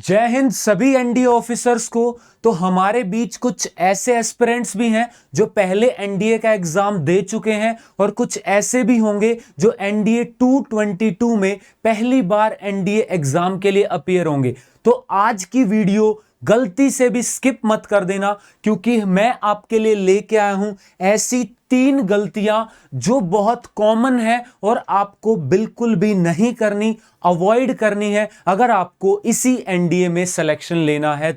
जय हिंद सभी NDA officers को। तो हमारे बीच कुछ ऐसे एस्पिरेंट्स भी हैं जो पहले एनडीए का एग्जाम दे चुके हैं और कुछ ऐसे भी होंगे जो एनडीए 222 में पहली बार एनडीए एग्जाम के लिए अपीयर होंगे। तो आज की वीडियो गलती से भी स्किप मत कर देना, क्योंकि मैं आपके लिए लेके आया हूं ऐसी 3 गलतियां जो बहुत कॉमन है और आपको बिल्कुल भी नहीं करनी, अवॉइड करनी है अगर आपको इसी एनडीए में सिलेक्शन लेना है।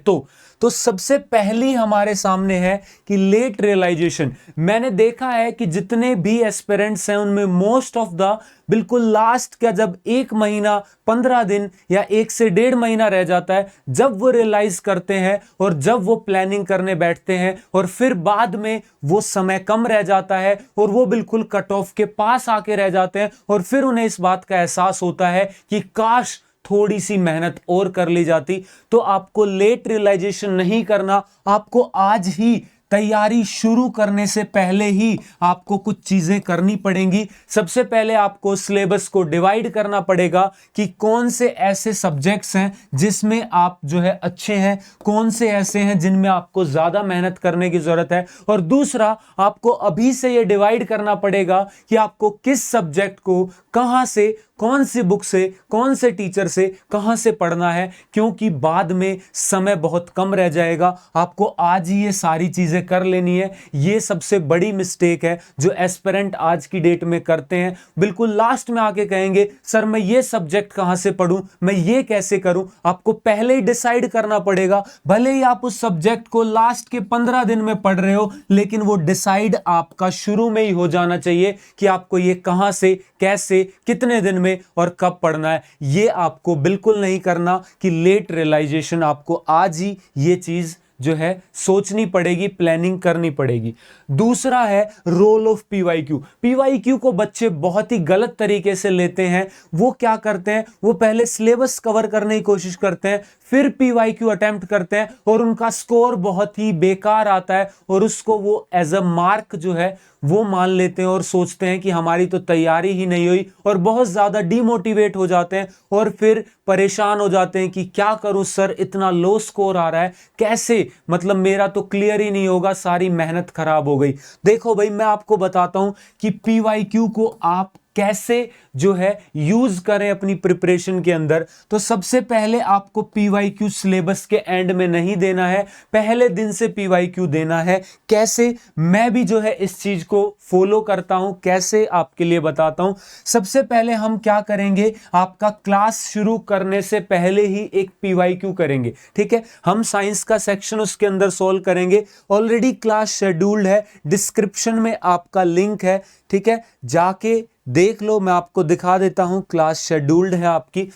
तो सबसे पहली हमारे सामने है कि लेट रियलाइजेशन। मैंने देखा है कि जितने भी एस्पिरेंट्स हैं उनमें मोस्ट ऑफ द बिल्कुल लास्ट का जब 1 महीना 15 दिन या 1 से 1.5 महीना रह जाता है, जब वो रियलाइज करते हैं और जब वो प्लानिंग करने बैठते हैं और फिर बाद में वो समय कम रह जाता है और वो बिल्कुल कट ऑफ के पास आके रह जाते हैं और फिर उन्हें इस बात का एहसास होता है कि काश थोड़ी सी मेहनत और कर ली जाती। तो आपको लेट रियलाइजेशन नहीं करना, आपको आज ही तैयारी शुरू करने से पहले ही आपको कुछ चीजें करनी पड़ेंगी। सबसे पहले आपको सिलेबस को डिवाइड करना पड़ेगा कि कौन से ऐसे सब्जेक्ट्स हैं जिसमें आप जो है अच्छे हैं, कौन से ऐसे हैं जिनमें आपको ज्यादा मेहनत करने की जरूरत है। और दूसरा, आपको अभी से यह डिवाइड करना पड़ेगा कि आपको किस सब्जेक्ट को कहां से, कौन सी बुक से, कौन से टीचर से, कहां से पढ़ना है, क्योंकि बाद में समय बहुत कम रह जाएगा। आपको आज ही ये सारी चीजें कर लेनी है। ये सबसे बड़ी मिस्टेक है जो एस्पिरेंट आज की डेट में करते हैं। बिल्कुल लास्ट में आके कहेंगे सर मैं ये सब्जेक्ट कहां से पढ़ूं, मैं ये कैसे करूं। आपको पहले ही डिसाइड करना पड़ेगा। भले ही आप उस सब्जेक्ट को लास्ट के 15 दिन में पढ़ रहे हो, लेकिन वो डिसाइड आपका शुरू में ही हो जाना चाहिए कि आपको ये कहां से, कैसे, कितने दिन में और कब पढ़ना है। ये आपको बिल्कुल नहीं करना कि लेट रियलाइजेशन। आपको आज ही ये चीज जो है सोचनी पड़ेगी, प्लानिंग करनी पड़ेगी। दूसरा है रोल ऑफ पीवाईक्यू। पीवाईक्यू को बच्चे बहुत ही गलत तरीके से लेते हैं। वो क्या करते हैं, वो पहले सिलेबस कवर करने की कोशिश करते हैं, फिर पीवाईक्यू अटेम्प्ट करते हैं और उनका स्कोर बहुत ही बेकार आता है और उसको वो एज अ मार्क जो है वो मान लेते हैं और सोचते हैं कि हमारी तो तैयारी ही नहीं हुई और बहुत ज्यादा डिमोटिवेट हो जाते हैं और फिर परेशान हो जाते हैं कि क्या करूं सर, इतना लो स्कोर आ रहा है, कैसे, मतलब मेरा तो क्लियर ही नहीं होगा, सारी मेहनत खराब हो गई। देखो भाई, मैं आपको बताता हूं कि पीवाईक्यू को आप कैसे जो है यूज करें अपनी प्रिपरेशन के अंदर। तो सबसे पहले आपको पीवाईक्यू सिलेबस के एंड में नहीं देना है, पहले दिन से पीवाईक्यू देना है। कैसे, मैं भी जो है इस चीज को फॉलो करता हूं, कैसे आपके लिए बताता हूं। सबसे पहले हम क्या करेंगे, आपका क्लास शुरू करने से पहले ही एक पीवाईक्यू करेंगे। ठीक है, हम साइंस का सेक्शन उसके अंदर सॉल्व करेंगे। ऑलरेडी क्लास शेड्यूल्ड है, डिस्क्रिप्शन में आपका लिंक है। ठीक है, जाके देख लो, मैं आपको दिखा देता हूं। क्लास शेड्यूल्ड है आपकी।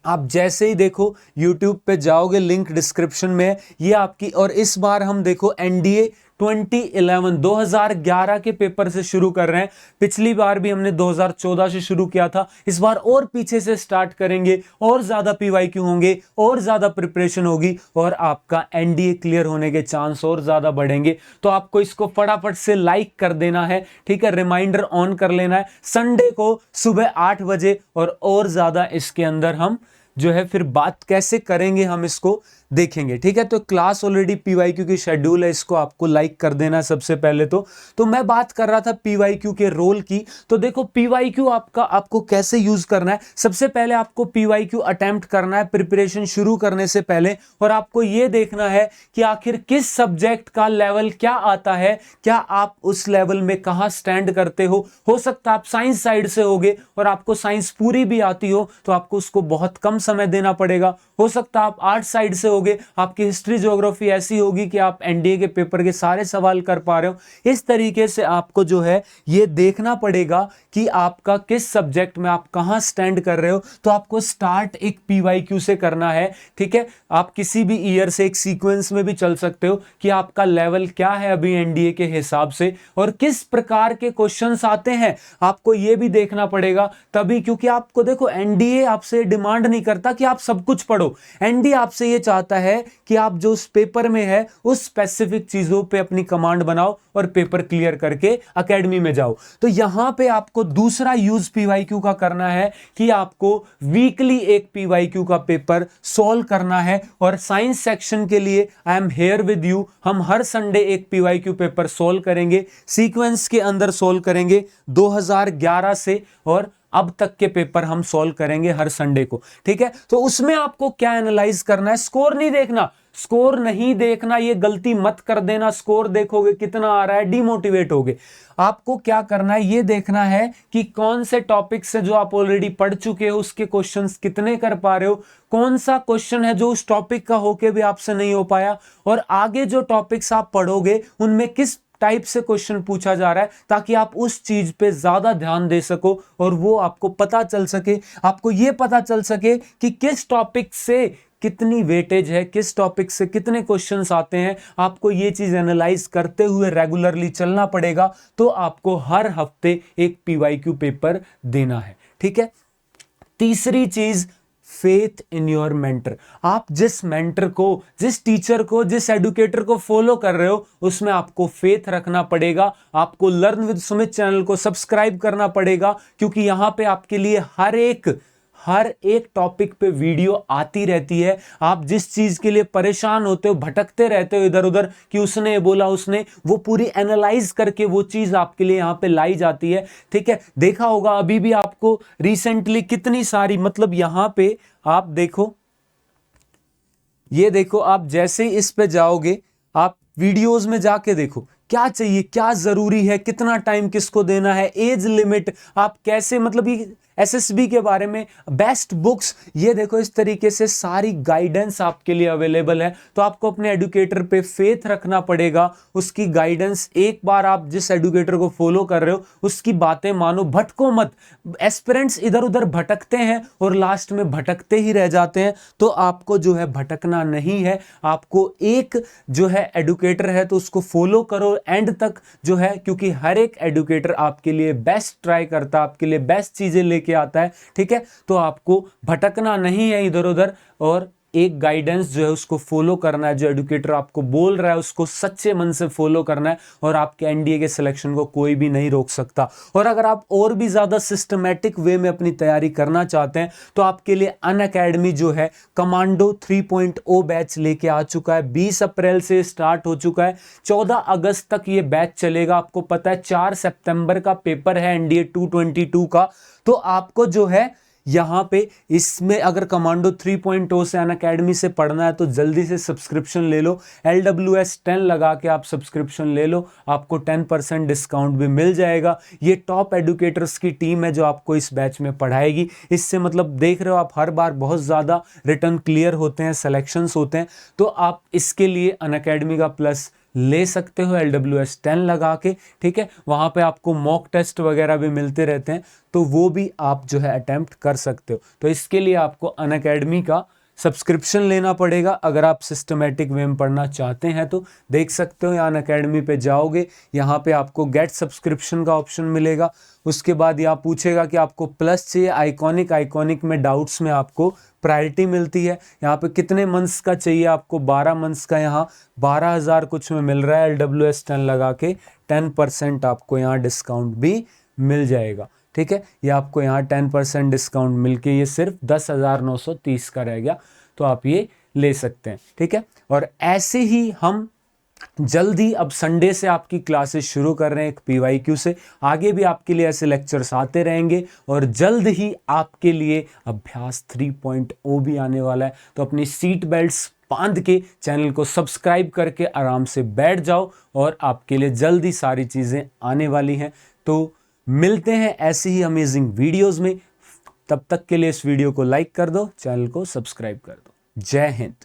आप जैसे ही देखो YouTube पे जाओगे, लिंक डिस्क्रिप्शन में है ये आपकी। और इस बार हम देखो एनडीए 2011 के पेपर से शुरू कर रहे हैं। पिछली बार भी हमने 2014 से शुरू किया था, इस बार और पीछे से स्टार्ट करेंगे और ज्यादा पीवाईक्यू होंगे और ज्यादा प्रिपरेशन होगी और आपका एनडीए क्लियर होने के चांस और ज्यादा बढ़ेंगे। तो आपको इसको फटाफट से लाइक कर देना है। ठीक है, रिमाइंडर ऑन कर लेना है संडे को सुबह 8 बजे। और ज्यादा इसके अंदर हम जो है फिर बात कैसे करेंगे, हम इसको देखेंगे। ठीक है, तो क्लास ऑलरेडी पीवाईक्यू की शेड्यूल है, इसको आपको लाइक कर देना है सबसे पहले। तो मैं बात कर रहा था पीवाईक्यू के रोल की। तो देखो पीवाईक्यू आपको कैसे यूज करना है। सबसे पहले आपको पीवाईक्यू अटेम्प्ट करना है प्रिपरेशन शुरू करने से पहले, और आपको यह देखना है कि आखिर किस सब्जेक्ट का लेवल क्या आता है, क्या आप उस लेवल में कहां स्टैंड करते हो सकता है आप साइंस साइड से होगे और आपको साइंस पूरी भी आती हो तो आपको उसको बहुत कम समय देना पड़ेगा। हो सकता है आप आर्ट साइड से होगे, आपकी हिस्ट्री ज्योग्राफी ऐसी होगी कि आप एनडीए के पेपर के सारे सवाल कर पा रहे हो। इस तरीके से आपको जो है ये देखना पड़ेगा कि आपका किस सब्जेक्ट में आप कहां स्टैंड कर रहे हो। तो आपको स्टार्ट एक पीवाईक्यू से करना है। ठीक है, आप किसी भी ईयर से एक सीक्वेंस में भी चल सकते हो कि आपका लेवल क्या है अभी एनडीए के हिसाब से और किस प्रकार के क्वेश्चंस आते हैं, आपको यह भी देखना पड़ेगा। तभी, क्योंकि आपको देखो एनडीए आपसे डिमांड नहीं करता कि आप सब कुछ पढ़ो। एनडीए आपसे ये चाहता जाता है कि आप जो उस पेपर में है उस स्पेसिफिक चीजों पे अपनी कमांड बनाओ और पेपर क्लियर करके एकेडमी में जाओ। तो यहां पे आपको दूसरा यूज पीवाईक्यू का करना है कि आपको वीकली एक पीवाईक्यू का पेपर सॉल्व करना है। और साइंस सेक्शन के लिए I am here with you, हम हर संडे एक पीवाईक्यू पेपर सॉल्व करेंगे, सीक्वेंस के अंदर सॉल्व करेंगे 2011 से और अब तक के पेपर हम सॉल्व करेंगे हर संडे को। ठीक है, तो उसमें आपको क्या एनालाइज करना है, स्कोर नहीं देखना, स्कोर नहीं देखना, ये गलती मत कर देना। स्कोर देखोगे कितना आ रहा है, डिमोटिवेट होगे। आपको क्या करना है, ये देखना है कि कौन से टॉपिक से जो आप ऑलरेडी पढ़ चुके हो उसके क्वेश्चंस कितने कर पा रहे हो, कौन सा क्वेश्चन है जो उस टॉपिक का होके भी आपसे नहीं हो पाया, और आगे जो टॉपिक्स आप पढ़ोगे उनमें किस टाइप से क्वेश्चन पूछा जा रहा है, ताकि आप उस चीज पे ज्यादा ध्यान दे सको और वो आपको पता चल सके। आपको ये पता चल सके कि किस टॉपिक से कितनी वेटेज है, किस टॉपिक से कितने क्वेश्चंस आते हैं। आपको ये चीज एनालाइज करते हुए रेगुलरली चलना पड़ेगा, तो आपको हर हफ्ते एक पीवाईक्यू पेपर देना है। ठीक है, तीसरी चीज, फेथ इन योर मेंटर। आप जिस मेंटर को, जिस टीचर को, जिस एडुकेटर को फॉलो कर रहे हो उसमें आपको फेथ रखना पड़ेगा। आपको लर्न विद सुमित चैनल को सब्सक्राइब करना पड़ेगा, क्योंकि यहां पे आपके लिए हर एक टॉपिक पे वीडियो आती रहती है। आप जिस चीज के लिए परेशान होते हो, भटकते रहते हो इधर उधर कि उसने बोला, उसने, वो पूरी एनालाइज करके वो चीज आपके लिए यहां पे लाई जाती है। ठीक है, देखा होगा अभी भी आपको रिसेंटली कितनी सारी, मतलब यहां पे आप देखो, ये देखो, आप जैसे इस पे जाओगे, आप वीडियोस में जाके देखो क्या चाहिए, क्या जरूरी है, कितना टाइम किसको देना है, एज लिमिट, आप कैसे, मतलब ये एसएसबी के बारे में बेस्ट बुक्स, ये देखो इस तरीके से सारी गाइडेंस आपके लिए अवेलेबल है। तो आपको अपने एडुकेटर पे फेथ रखना पड़ेगा, उसकी गाइडेंस, एक बार आप जिस एडुकेटर को फॉलो कर रहे हो उसकी बातें मानो, भटको मत। एस्पिरेंट्स इधर उधर भटकते हैं और लास्ट में भटकते ही रह जाते हैं, तो आपको जो है भटकना नहीं है। आपको एक जो है एडुकेटर है तो उसको फॉलो करो एंड तक जो है, क्योंकि हर एक एडुकेटर आपके लिए बेस्ट ट्राई करता है, आपके लिए बेस्ट चीजें लेके आता है। ठीक है, तो आपको भटकना नहीं है इधर उधर, और एक गाइडेंस जो है उसको फॉलो करना है। जो एडुकेटर आपको बोल रहा है उसको सच्चे मन से फॉलो करना है, और आपके एनडीए के सिलेक्शन को कोई भी नहीं रोक सकता। और अगर आप और भी ज्यादा सिस्टमैटिक वे में अपनी तैयारी करना चाहते हैं तो आपके लिए अनअकैडमी जो है कमांडो 3.0 बैच लेके आ चुका है। 20 अप्रैल से स्टार्ट हो चुका है, 14 अगस्त तक ये बैच चलेगा। आपको पता है 4 सितंबर का पेपर है एनडीए 222 का। तो आपको जो है यहां पे इसमें अगर कमांडो 3.0 से अनअकैडमी से पढ़ना है तो जल्दी से सब्सक्रिप्शन ले लो। LWS 10 लगा के आप सब्सक्रिप्शन ले लो, आपको 10% डिस्काउंट भी मिल जाएगा। ये टॉप एडुकेटर्स की टीम है जो आपको इस बैच में पढ़ाएगी। इससे मतलब देख रहे हो आप, हर बार बहुत ज़्यादा रिटर्न क्लियर होते हैं, सिलेक्शंस होते हैं। तो आप इसके लिए अनअकैडमी का प्लस ले सकते हो LWS 10 लगा के। ठीक है, वहां पे आपको मॉक टेस्ट वगैरह भी मिलते रहते हैं, तो वो भी आप जो है अटेम्प्ट कर सकते हो। तो इसके लिए आपको अनअकैडमी का सब्सक्रिप्शन लेना पड़ेगा। अगर आप सिस्टमेटिक वे में पढ़ना चाहते हैं तो देख सकते हो, या अनअकैडमी पे जाओगे, यहाँ पे आपको गेट सब्सक्रिप्शन का ऑप्शन मिलेगा। उसके बाद यहाँ पूछेगा कि आपको प्लस चाहिए, आइकॉनिक में डाउट्स में आपको प्रायोरिटी मिलती है। यहाँ पे कितने मंथ्स का चाहिए आपको, 12 मंथ्स का, यहाँ 12,000 कुछ में मिल रहा है। LWS 10 लगा के 10% आपको यहाँ डिस्काउंट भी मिल जाएगा। ठीक है, ये आपको यहाँ 10% डिस्काउंट मिलके ये सिर्फ 10,930 का रह गया, तो आप ये ले सकते हैं। ठीक है, और ऐसे ही हम जल्दी अब संडे से आपकी क्लासेस शुरू कर रहे हैं एक पीवाईक्यू से। आगे भी आपके लिए ऐसे लेक्चर्स आते रहेंगे, और जल्द ही आपके लिए अभ्यास 3.0 भी आने वाला है। तो अपनी सीट बेल्ट्स बांध के चैनल को सब्सक्राइब करके आराम से बैठ जाओ, और आपके लिए जल्दी सारी चीज़ें आने वाली हैं। तो मिलते हैं ऐसी ही अमेजिंग वीडियोस में। तब तक के लिए इस वीडियो को लाइक कर दो, चैनल को सब्सक्राइब कर दो। जय हिंद।